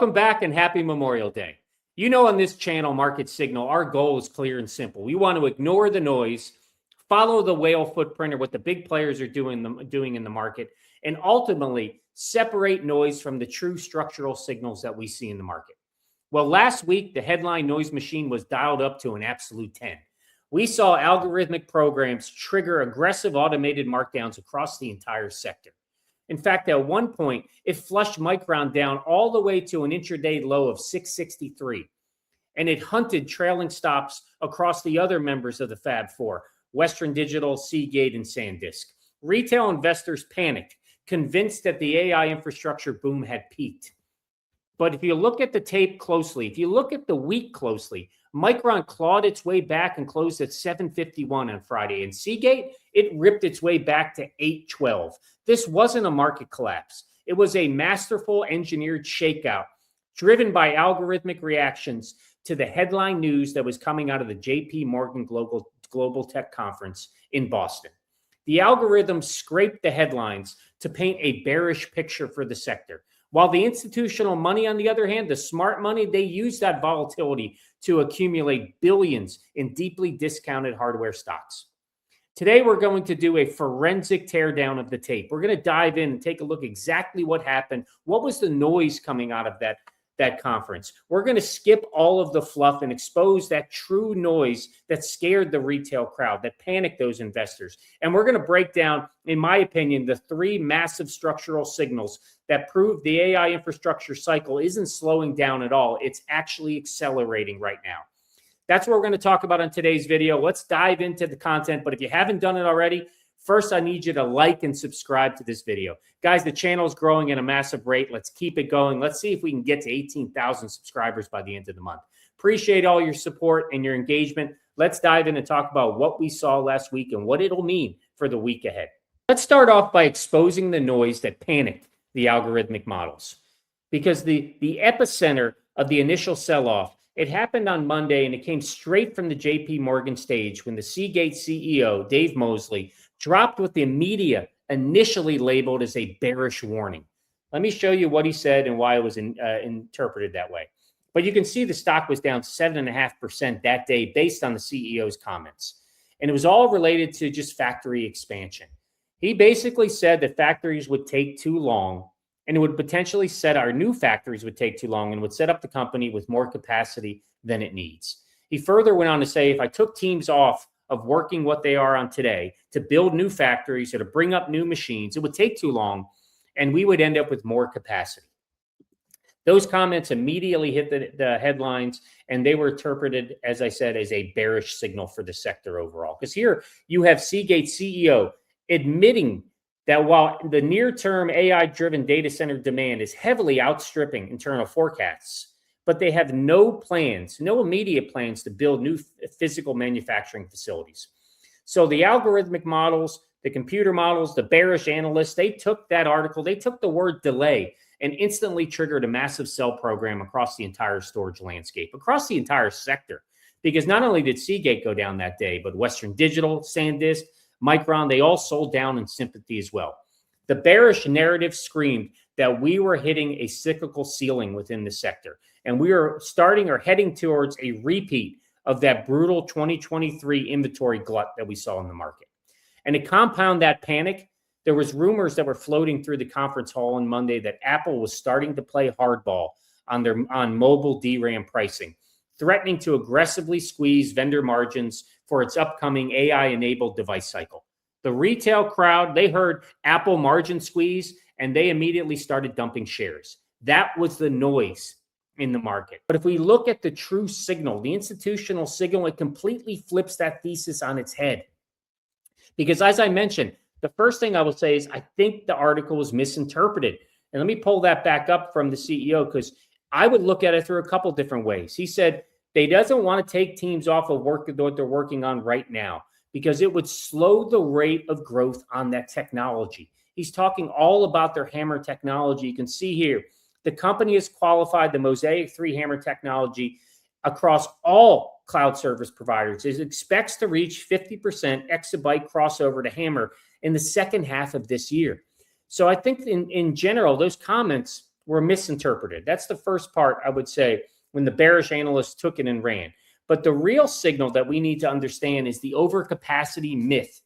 Welcome back and happy Memorial Day. You know, on this channel, Market Signal, our goal is clear and simple. We want to ignore the noise, follow the whale footprint or what the big players are doing in the market, and ultimately separate noise from the true structural signals that we see in the market. Well, last week, the headline noise machine was dialed up to an absolute 10. We saw algorithmic programs trigger aggressive automated markdowns across the entire sector. In fact, at one point, it flushed Micron down all the way to an intraday low of 663. And it hunted trailing stops across the other members of the Fab Four, Western Digital, Seagate, and SanDisk. Retail investors panicked, convinced that the AI infrastructure boom had peaked. But if you look at the tape closely, if you look at the week closely, Micron clawed its way back and closed at 751 on Friday. And Seagate, it ripped its way back to 812. This wasn't a market collapse. It was a masterful engineered shakeout driven by algorithmic reactions to the headline news that was coming out of the JP Morgan Global Tech Conference in Boston. The algorithm scraped the headlines to paint a bearish picture for the sector. While the institutional money, on the other hand, the smart money, they used that volatility to accumulate billions in deeply discounted hardware stocks. Today, we're going to do a forensic teardown of the tape. We're going to dive in and take a look exactly what happened. What was the noise coming out of that conference? We're going to skip all of the fluff and expose that true noise that scared the retail crowd, that panicked those investors. And we're going to break down, in my opinion, the three massive structural signals that prove the AI infrastructure cycle isn't slowing down at all. It's actually accelerating right now. That's what we're going to talk about on today's video. Let's dive into the content. But if you haven't done it already, first, I need you to like and subscribe to this video. Guys, the channel is growing at a massive rate. Let's keep it going. Let's see if we can get to 18,000 subscribers by the end of the month. Appreciate all your support and your engagement. Let's dive in and talk about what we saw last week and what it'll mean for the week ahead. Let's start off by exposing the noise that panicked the algorithmic models. Because the epicenter of the initial sell-off, it happened on Monday, and it came straight from the JP Morgan stage when the Seagate CEO, Dave Mosley, dropped what the media initially labeled as a bearish warning. Let me show you what he said and why it was interpreted that way. But you can see the stock was down 7.5% that day based on the CEO's comments. And it was all related to just factory expansion. He basically said that factories would take too long, and it would potentially set our new factories would take too long and would set up the company with more capacity than it needs. He further went on to say, if I took teams off of working what they are on today to build new factories or to bring up new machines, it would take too long, and we would end up with more capacity. Those comments immediately hit the headlines, and they were interpreted, as I said, as a bearish signal for the sector overall. Because here you have Seagate CEO admitting that while the near-term AI-driven data center demand is heavily outstripping internal forecasts, but they have no plans, no immediate plans to build new physical manufacturing facilities. So the algorithmic models, the computer models, the bearish analysts, they took that article, they took the word delay and instantly triggered a massive sell program across the entire storage landscape, across the entire sector. Because not only did Seagate go down that day, but Western Digital, SanDisk, Micron, they all sold down in sympathy as well. The bearish narrative screamed that we were hitting a cyclical ceiling within the sector. And we are starting or heading towards a repeat of that brutal 2023 inventory glut that we saw in the market. And to compound that panic, there was rumors that were floating through the conference hall on Monday that Apple was starting to play hardball on mobile DRAM pricing, threatening to aggressively squeeze vendor margins for its upcoming AI-enabled device cycle. The retail crowd, they heard Apple margin squeeze, and they immediately started dumping shares. That was the noise in the market. But if we look at the true signal, the institutional signal, it completely flips that thesis on its head. Because as I mentioned, the first thing I will say is I think the article was misinterpreted. And let me pull that back up from the CEO, because I would look at it through a couple different ways. He said they doesn't want to take teams off of what they're working on right now because it would slow the rate of growth on that technology. He's talking all about their HAMR technology. You can see here, the company has qualified the Mosaic 3 HAMR technology across all cloud service providers. It expects to reach 50% exabyte crossover to HAMR in the second half of this year. So I think in general, those comments were misinterpreted. That's the first part, I would say, when the bearish analysts took it and ran. But the real signal that we need to understand is the overcapacity myth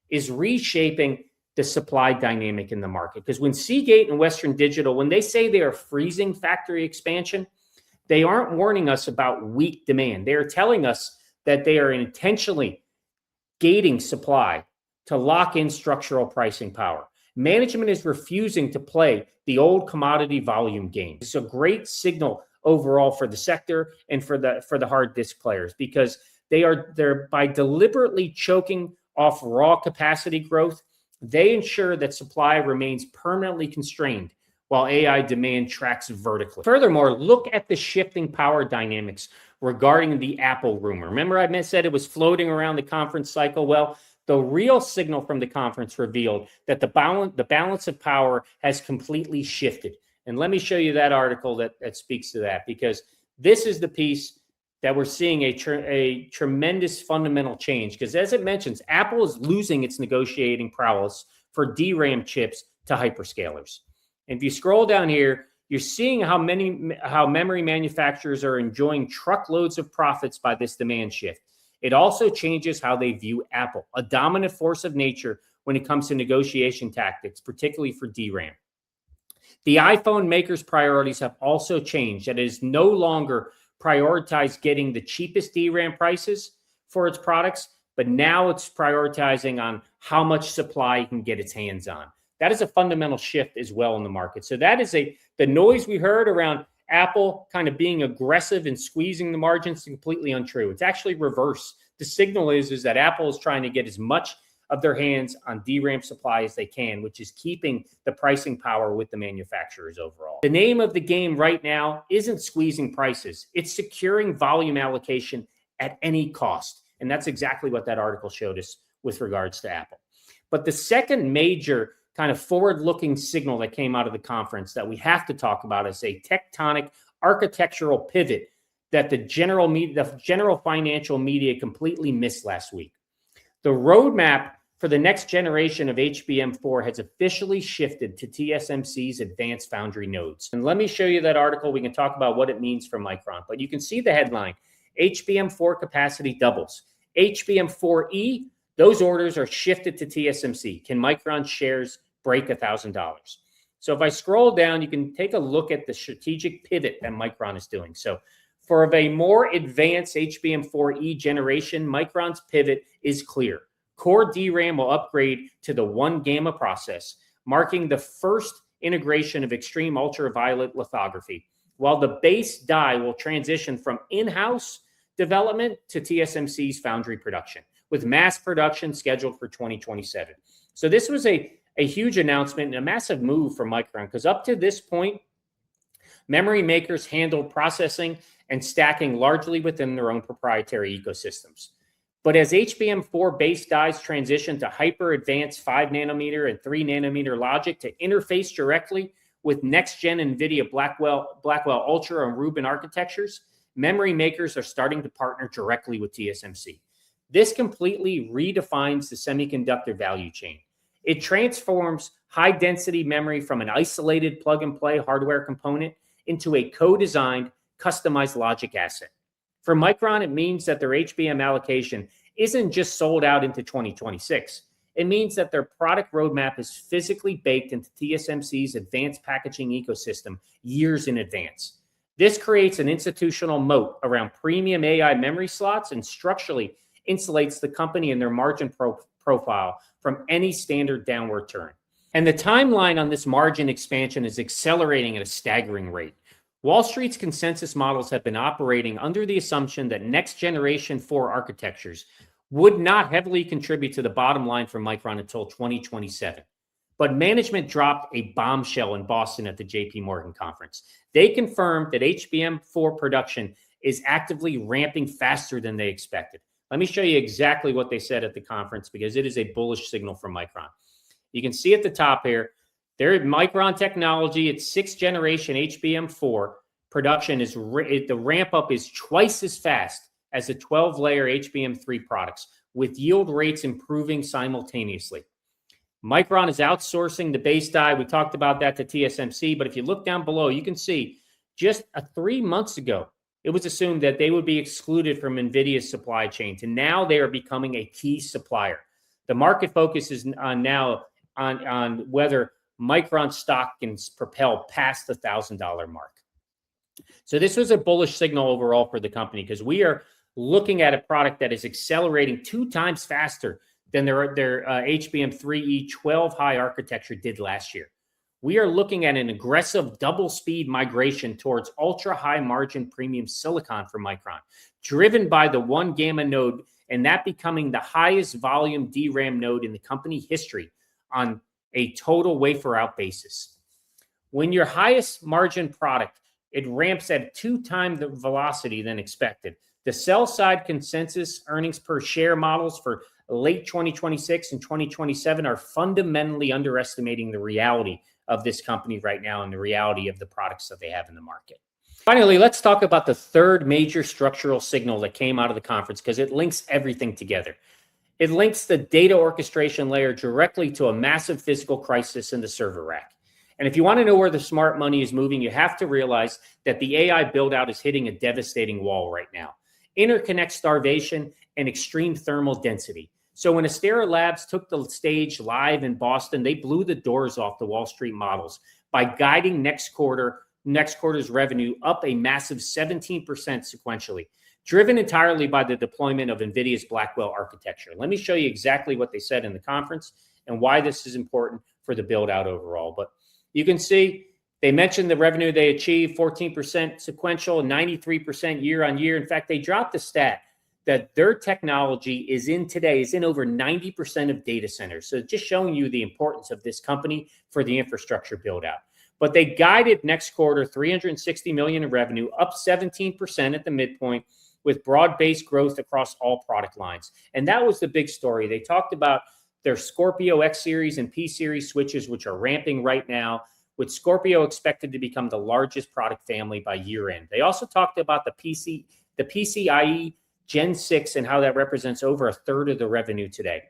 is reshaping the supply dynamic in the market. Because when Seagate and Western Digital, when they say they are freezing factory expansion, they aren't warning us about weak demand. They are telling us that they are intentionally gating supply to lock in structural pricing power. Management is refusing to play the old commodity volume game. It's a great signal overall for the sector and for the hard disk players, because they're by deliberately choking off raw capacity growth, they ensure that supply remains permanently constrained while AI demand tracks vertically. Furthermore, look at the shifting power dynamics regarding the Apple rumor. Remember I said it was floating around the conference cycle? Well, the real signal from the conference revealed that the balance of power has completely shifted. And let me show you that article that speaks to that, because this is the piece that we're seeing a tremendous fundamental change. Because as it mentions, Apple is losing its negotiating prowess for DRAM chips to hyperscalers. And if you scroll down here, you're seeing how memory manufacturers are enjoying truckloads of profits by this demand shift. It also changes how they view Apple, a dominant force of nature when it comes to negotiation tactics, particularly for DRAM. The iPhone makers' priorities have also changed. It is no longer prioritized getting the cheapest DRAM prices for its products, but now it's prioritizing on how much supply it can get its hands on. That is a fundamental shift as well in the market. So that is the noise we heard around Apple kind of being aggressive and squeezing the margins is completely untrue. It's actually reverse. The signal is that Apple is trying to get as much of their hands on DRAM supply as they can, which is keeping the pricing power with the manufacturers overall. The name of the game right now isn't squeezing prices. It's securing volume allocation at any cost. And that's exactly what that article showed us with regards to Apple. But the second major kind of forward-looking signal that came out of the conference that we have to talk about is a tectonic architectural pivot that the general financial media completely missed last week. The roadmap for the next generation of HBM4 has officially shifted to TSMC's advanced foundry nodes. And let me show you that article. We can talk about what it means for Micron. But you can see the headline, HBM4 capacity doubles. HBM4E, those orders are shifted to TSMC. Can Micron shares break $1,000? So if I scroll down, you can take a look at the strategic pivot that Micron is doing. So for a more advanced HBM4E generation, Micron's pivot is clear. Core DRAM will upgrade to the 1 gamma process, marking the first integration of extreme ultraviolet lithography, while the base die will transition from in-house development to TSMC's foundry production, with mass production scheduled for 2027. So this was a huge announcement and a massive move for Micron, because up to this point, memory makers handled processing and stacking largely within their own proprietary ecosystems. But as HBM4 base dies transition to hyper-advanced 5 nanometer and 3 nanometer logic to interface directly with next-gen NVIDIA Blackwell Ultra and Rubin architectures, memory makers are starting to partner directly with TSMC. This completely redefines the semiconductor value chain. It transforms high-density memory from an isolated plug-and-play hardware component into a co-designed, customized logic asset. For Micron, it means that their HBM allocation isn't just sold out into 2026. It means that their product roadmap is physically baked into TSMC's advanced packaging ecosystem years in advance. This creates an institutional moat around premium AI memory slots and structurally insulates the company and their margin profile from any standard downward turn. And the timeline on this margin expansion is accelerating at a staggering rate. Wall Street's consensus models have been operating under the assumption that next generation 4 architectures would not heavily contribute to the bottom line for Micron until 2027. But management dropped a bombshell in Boston at the JP Morgan conference. They confirmed that HBM4 production is actively ramping faster than they expected. Let me show you exactly what they said at the conference, because it is a bullish signal from Micron. You can see at the top here, their Micron technology, its 6th generation HBM4 production the ramp up is twice as fast as the 12-layer HBM3 products, with yield rates improving simultaneously. Micron is outsourcing the base die. We talked about that to TSMC, but if you look down below, you can see just 3 months ago, it was assumed that they would be excluded from NVIDIA's supply chain, and now they are becoming a key supplier. The market focus is now on whether Micron stock can propel past the $1,000 mark. So this was a bullish signal overall for the company because we are looking at a product that is accelerating 2 times faster than their HBM3E 12 high architecture did last year. We are looking at an aggressive double speed migration towards ultra high margin premium silicon for Micron, driven by the 1 gamma node, and that becoming the highest volume DRAM node in the company history on a total wafer out basis. When your highest margin product, it ramps at 2 times the velocity than expected. The sell side consensus earnings per share models for late 2026 and 2027 are fundamentally underestimating the reality of this company right now and the reality of the products that they have in the market. Finally, let's talk about the third major structural signal that came out of the conference because it links everything together. It links the data orchestration layer directly to a massive physical crisis in the server rack. And if you want to know where the smart money is moving, you have to realize that the AI build-out is hitting a devastating wall right now. Interconnect starvation and extreme thermal density. So when Astera Labs took the stage live in Boston, they blew the doors off the Wall Street models by guiding next quarter's revenue up a massive 17% sequentially, driven entirely by the deployment of NVIDIA's Blackwell architecture. Let me show you exactly what they said in the conference and why this is important for the build out overall. But you can see they mentioned the revenue they achieved, 14% sequential, 93% year on year. In fact, they dropped the stat that their technology is in over 90% of data centers. So just showing you the importance of this company for the infrastructure build out. But they guided next quarter $360 million in revenue, up 17% at the midpoint, with broad-based growth across all product lines. And that was the big story. They talked about their Scorpio X series and P series switches, which are ramping right now, with Scorpio expected to become the largest product family by year end. They also talked about the PCIe Gen 6 and how that represents over 1/3 of the revenue today.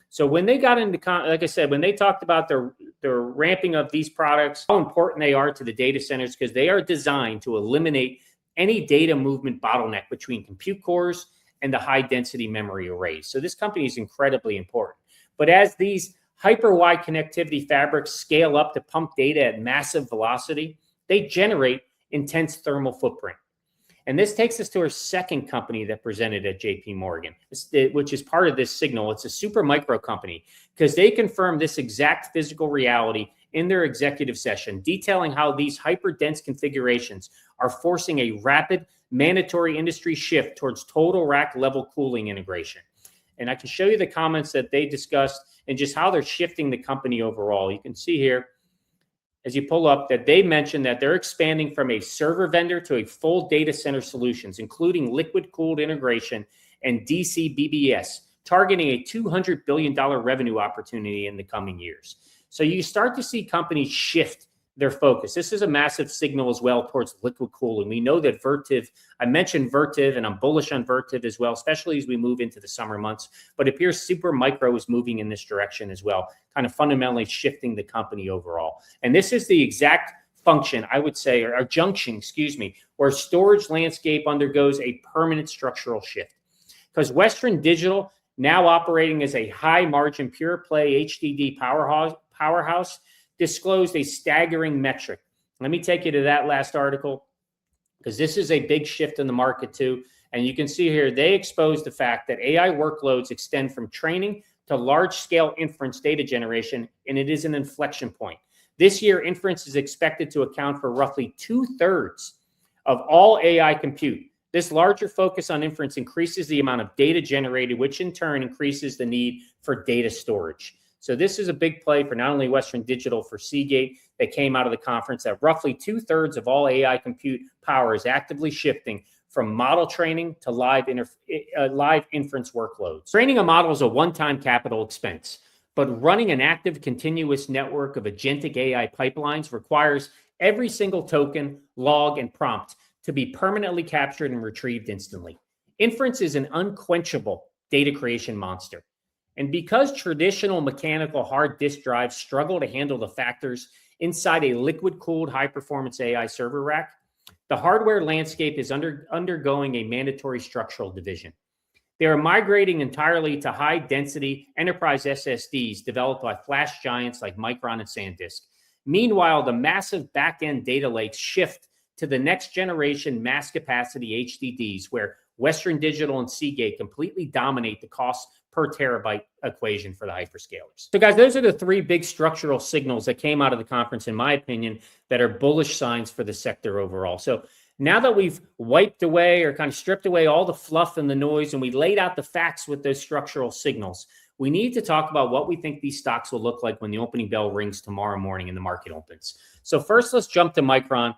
So when they got into, like I said, when they talked about their ramping of these products, how important they are to the data centers, because they are designed to eliminate any data movement bottleneck between compute cores and the high density memory arrays. So this company is incredibly important. But as these hyper-wide connectivity fabrics scale up to pump data at massive velocity, they generate intense thermal footprint. And this takes us to our second company that presented at JP Morgan, which is part of this signal. It's a super micro company because they confirmed this exact physical reality in their executive session, detailing how these hyper-dense configurations are forcing a rapid mandatory industry shift towards total rack level cooling integration. And I can show you the comments that they discussed and just how they're shifting the company overall. You can see here, as you pull up, that they mentioned that they're expanding from a server vendor to a full data center solutions, including liquid cooled integration and DC BBS, targeting a $200 billion revenue opportunity in the coming years. So you start to see companies shift their focus. This is a massive signal as well towards liquid cooling. We know that Vertiv, I mentioned Vertiv, and I'm bullish on Vertiv as well, especially as we move into the summer months. But it appears Supermicro is moving in this direction as well, kind of fundamentally shifting the company overall. And this is the exact function, I would say, or junction, where storage landscape undergoes a permanent structural shift. Because Western Digital, now operating as a high margin pure play HDD powerhouse, disclosed a staggering metric. Let me take you to that last article, because this is a big shift in the market too. And you can see here, they exposed the fact that AI workloads extend from training to large-scale inference data generation, and it is an inflection point. This year, inference is expected to account for roughly 2/3 of all AI compute. This larger focus on inference increases the amount of data generated, which in turn increases the need for data storage. So this is a big play for not only Western Digital, for Seagate, that came out of the conference, that roughly 2/3 of all AI compute power is actively shifting from model training to live inference workloads. Training a model is a one-time capital expense, but running an active continuous network of agentic AI pipelines requires every single token, log, and prompt to be permanently captured and retrieved instantly. Inference is an unquenchable data creation monster. And because traditional mechanical hard disk drives struggle to handle the factors inside a liquid-cooled high-performance AI server rack, the hardware landscape is undergoing a mandatory structural division. They are migrating entirely to high-density enterprise SSDs developed by flash giants like Micron and SanDisk. Meanwhile, the massive back-end data lakes shift to the next-generation mass-capacity HDDs, where Western Digital and Seagate completely dominate the cost per terabyte equation for the hyperscalers. So guys, those are the three big structural signals that came out of the conference, in my opinion, that are bullish signs for the sector overall. So now that we've wiped away or kind of stripped away all the fluff and the noise, and we laid out the facts with those structural signals, we need to talk about what we think these stocks will look like when the opening bell rings tomorrow morning and the market opens. So first, let's jump to Micron.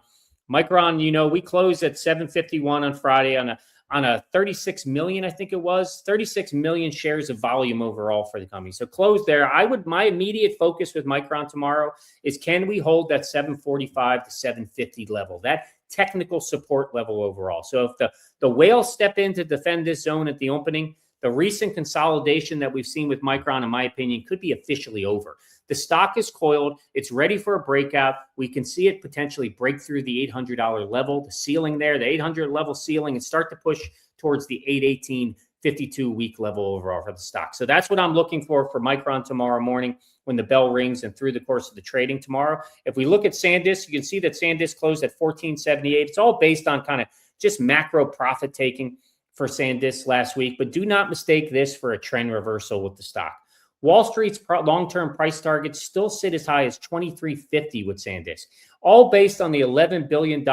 Micron, you know, we closed at 751 on Friday on a 36 million, I think it was 36 million shares of volume overall for the company. So close there. My immediate focus with Micron tomorrow is, can we hold that 745 to 750 level, that technical support level overall? So if the whales step in to defend this zone at the opening, the recent consolidation that we've seen with Micron, in my opinion, could be officially over. The stock is coiled. It's ready for a breakout. We can see it potentially break through the $800 level, the ceiling there, the 800 level ceiling, and start to push towards the 818 52-week level overall for the stock. So that's what I'm looking for Micron tomorrow morning when the bell rings and through the course of the trading tomorrow. If we look at SanDisk, you can see that SanDisk closed at 1478. It's all based on kind of just macro profit taking for SanDisk last week, but do not mistake this for a trend reversal with the stock. Wall Street's long-term price targets still sit as high as $23.50 with SanDisk, all based on the $11 billion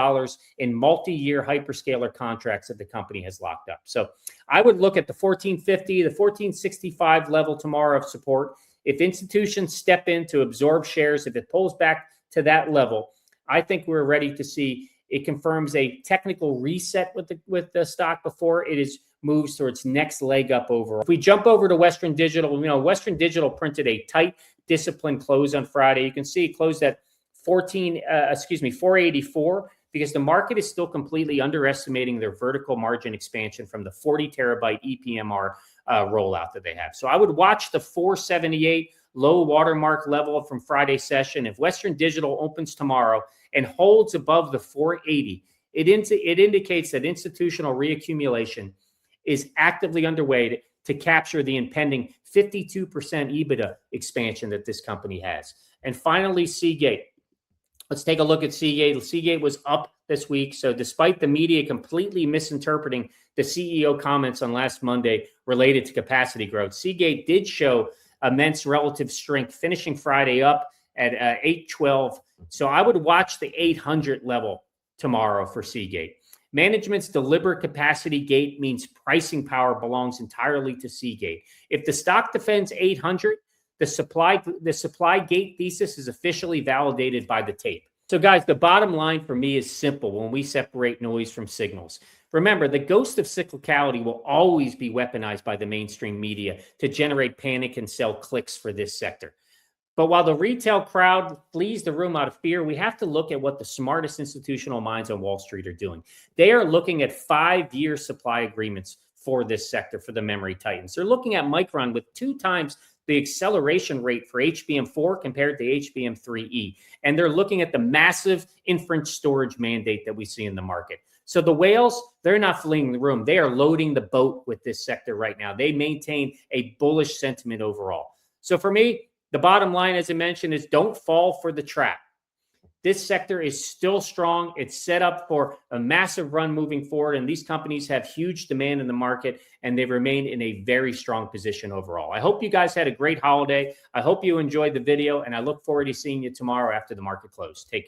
in multi-year hyperscaler contracts that the company has locked up. So I would look at the 1450, the 1465 level tomorrow of support. If institutions step in to absorb shares, if it pulls back to that level, I think we're ready to see it confirms a technical reset with the stock before it moves towards next leg up overall. If we jump over to Western Digital, you know, Western Digital printed a tight, disciplined close on Friday. You can see it closed at 484, because the market is still completely underestimating their vertical margin expansion from the 40 terabyte EPMR rollout that they have. So I would watch the 478 low watermark level from Friday session. If Western Digital opens tomorrow and holds above the 480, it indicates that institutional reaccumulation is actively underway to capture the impending 52% EBITDA expansion that this company has. And finally, Seagate. Let's take a look at Seagate. Seagate was up this week. So despite the media completely misinterpreting the CEO comments on last Monday related to capacity growth, Seagate did show immense relative strength, finishing Friday up at 812. So I would watch the 800 level tomorrow for Seagate. Management's deliberate capacity gate means pricing power belongs entirely to Seagate. If the stock defends 800, the supply gate thesis is officially validated by the tape. So guys, the bottom line for me is simple when we separate noise from signals. Remember, the ghost of cyclicality will always be weaponized by the mainstream media to generate panic and sell clicks for this sector. But while the retail crowd flees the room out of fear, we have to look at what the smartest institutional minds on Wall Street are doing. They are looking at 5-year supply agreements for this sector, for the memory titans. They're looking at Micron with 2 times the acceleration rate for HBM4 compared to HBM3E. And they're looking at the massive inference storage mandate that we see in the market. So the whales, they're not fleeing the room. They are loading the boat with this sector right now. They maintain a bullish sentiment overall. So for me, the bottom line, as I mentioned, is don't fall for the trap. This sector is still strong. It's set up for a massive run moving forward, and these companies have huge demand in the market, and they remain in a very strong position overall. I hope you guys had a great holiday. I hope you enjoyed the video, and I look forward to seeing you tomorrow after the market close. Take care.